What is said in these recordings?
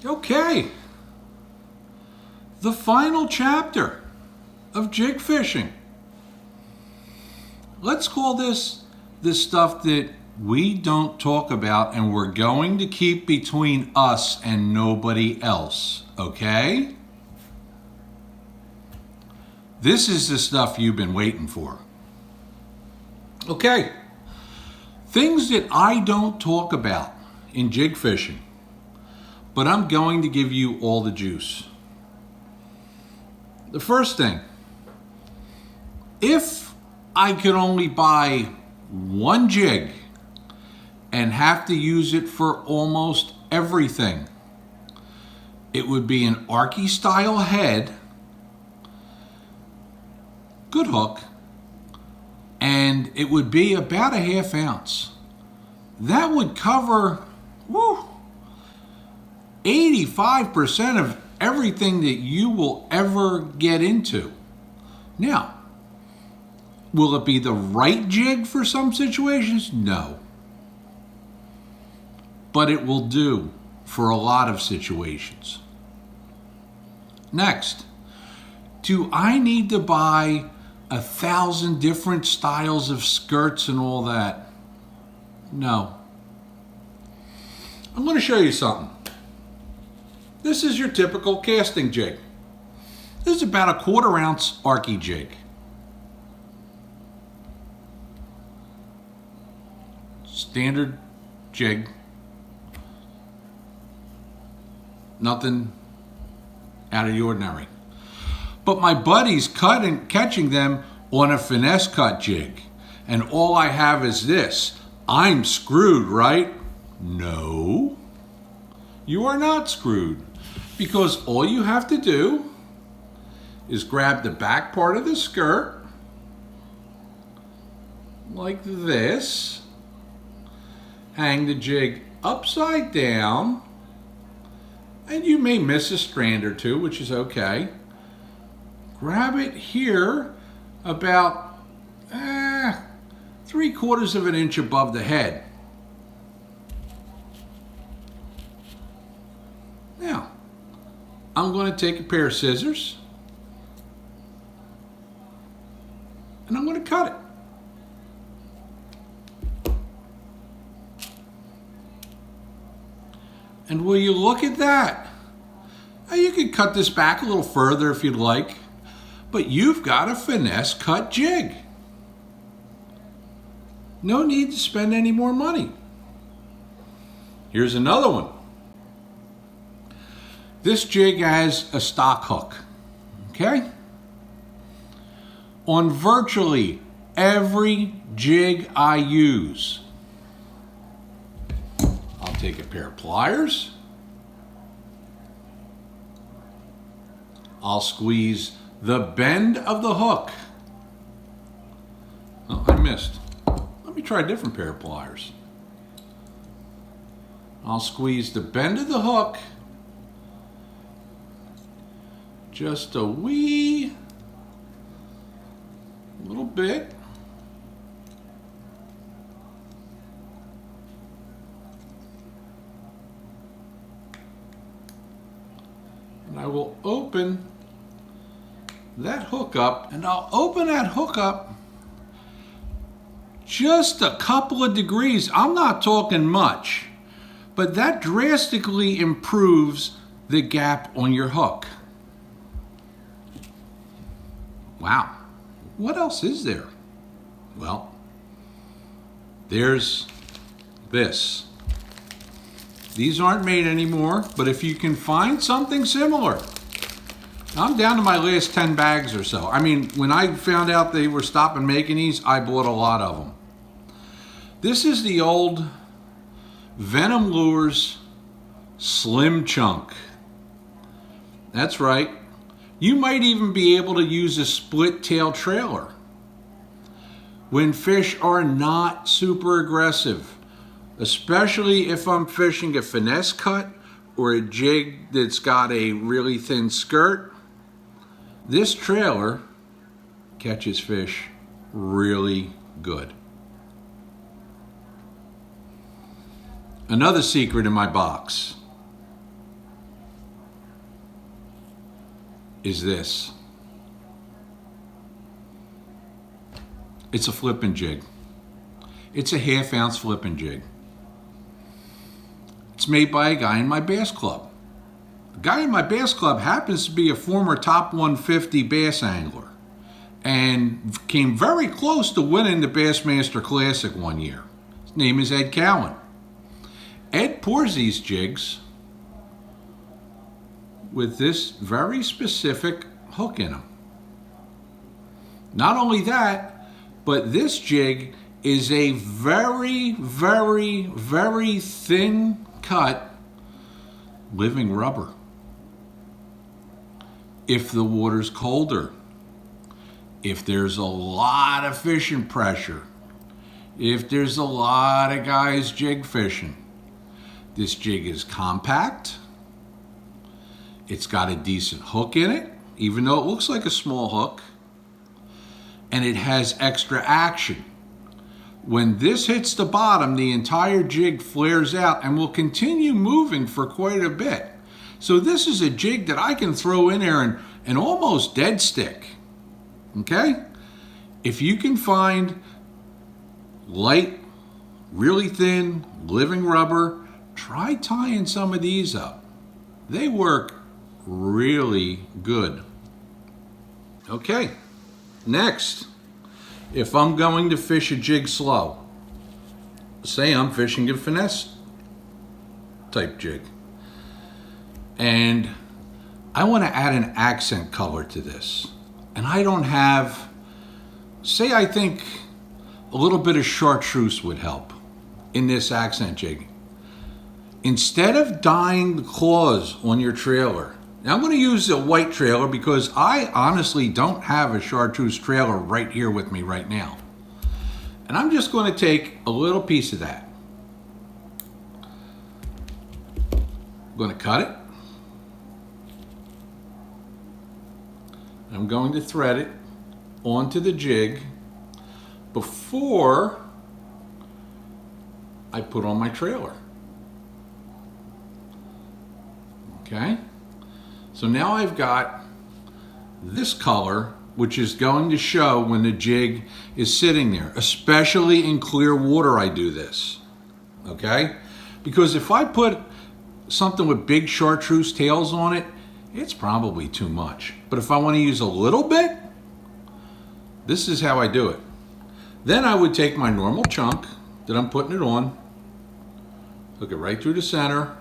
Okay, the final chapter of jig fishing. Let's call this the stuff that we don't talk about and we're going to keep between us and nobody else, okay? This is the stuff you've been waiting for. Okay, things that I don't talk about in jig fishing, but I'm going to give you all the juice. The first thing, if I could only buy one jig and have to use it for almost everything, it would be an Arky style head, good hook, and it would be about a ½ ounce. That would cover 85% of everything that you will ever get into. Now, will it be the right jig for some situations? No. But it will do for a lot of situations. Next, do I need to buy 1,000 different styles of skirts and all that? No. I'm going to show you something. This is your typical casting jig. This is about a 1/4 ounce Arky jig. Standard jig. Nothing out of the ordinary. But my buddy's catching them on a finesse cut jig. And all I have is this. I'm screwed, right? No. You are not screwed. Because all you have to do is grab the back part of the skirt like this, hang the jig upside down, and you may miss a strand or two, which is okay. Grab it here about 3/4 of an inch above the head. Now, I'm going to take a pair of scissors and I'm going to cut it. And will you look at that? Now you can cut this back a little further if you'd like, but you've got a finesse cut jig. No need to spend any more money. Here's another one. This jig has a stock hook, okay? On virtually every jig I use, I'll take a pair of pliers, I'll squeeze the bend of the hook. Oh, I missed. Let me try a different pair of pliers. I'll squeeze the bend of the hook just a wee little bit. And I will open that hook up, and I'll open that hook up just a couple of degrees. I'm not talking much, but that drastically improves the gap on your hook. Wow, what else is there? Well, there's this. These aren't made anymore, but if you can find something similar, I'm down to my last 10 bags or so. I mean, when I found out they were stopping making these, I bought a lot of them. This is the old Venom Lures Slim Chunk. That's right. You might even be able to use a split tail trailer when fish are not super aggressive, especially if I'm fishing a finesse cut or a jig that's got a really thin skirt. This trailer catches fish really good. Another secret in my box. is this. It's a flipping jig. It's a 1/2 ounce flipping jig. It's made by a guy in my bass club. The guy in my bass club happens to be a former top 150 bass angler and came very close to winning the Bassmaster Classic one year. His name is Ed Cowan. Ed pours these jigs with this very specific hook in them. Not only that, but this jig is a very, very, very thin cut living rubber. If the water's colder, if there's a lot of fishing pressure, if there's a lot of guys jig fishing, this jig is compact. It's got a decent hook in it, even though it looks like a small hook. And it has extra action. When this hits the bottom, the entire jig flares out and will continue moving for quite a bit. So this is a jig that I can throw in there and almost dead stick. Okay? If you can find light, really thin, living rubber, try tying some of these up. They work really good. Okay, next, if I'm going to fish a jig slow, say I'm fishing a finesse type jig, and I want to add an accent color to this, and I don't have, say I think a little bit of chartreuse would help in this accent jig. Instead of dyeing the claws on your trailer, now I'm going to use a white trailer because I honestly don't have a chartreuse trailer right here with me right now. And I'm just going to take a little piece of that. I'm going to cut it. I'm going to thread it onto the jig before I put on my trailer. Okay, so now I've got this color, which is going to show when the jig is sitting there, especially in clear water I do this, okay? Because if I put something with big chartreuse tails on it, it's probably too much. But if I want to use a little bit, this is how I do it. Then I would take my normal chunk that I'm putting it on, hook it right through the center,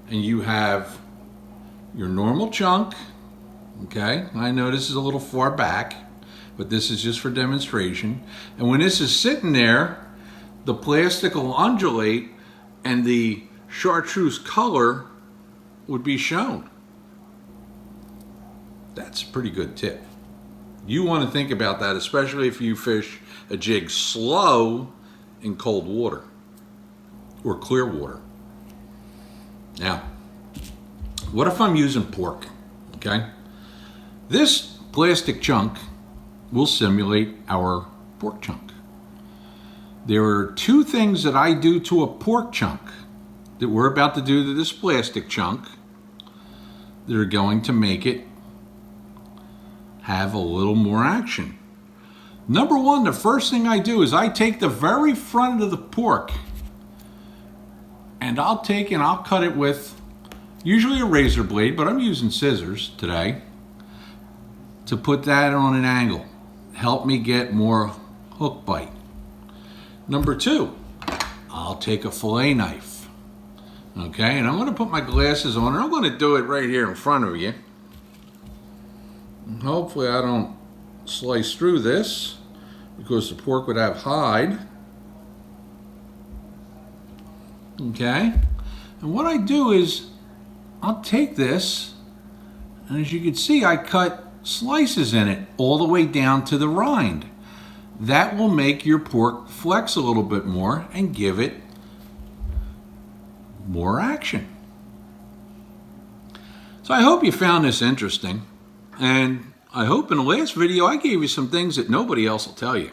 and you have your normal chunk, okay? I know this is a little far back, but this is just for demonstration. And when this is sitting there, the plastic will undulate and the chartreuse color would be shown. That's a pretty good tip. You want to think about that, especially if you fish a jig slow in cold water or clear water. Now, what if I'm using pork, okay? This plastic chunk will simulate our pork chunk. There are two things that I do to a pork chunk that we're about to do to this plastic chunk that are going to make it have a little more action. Number one, the first thing I do is I take the very front of the pork and I'll take and I'll cut it with usually a razor blade, but I'm using scissors today to put that on an angle. Help me get more hook bite. Number two, I'll take a fillet knife, okay, and I'm going to put my glasses on and I'm going to do it right here in front of you. And hopefully I don't slice through this because the pork would have hide. Okay, and what I do is I'll take this, and as you can see, I cut slices in it all the way down to the rind. That will make your pork flex a little bit more and give it more action. So I hope you found this interesting, and I hope in the last video I gave you some things that nobody else will tell you.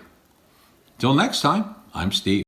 Till next time, I'm Steve.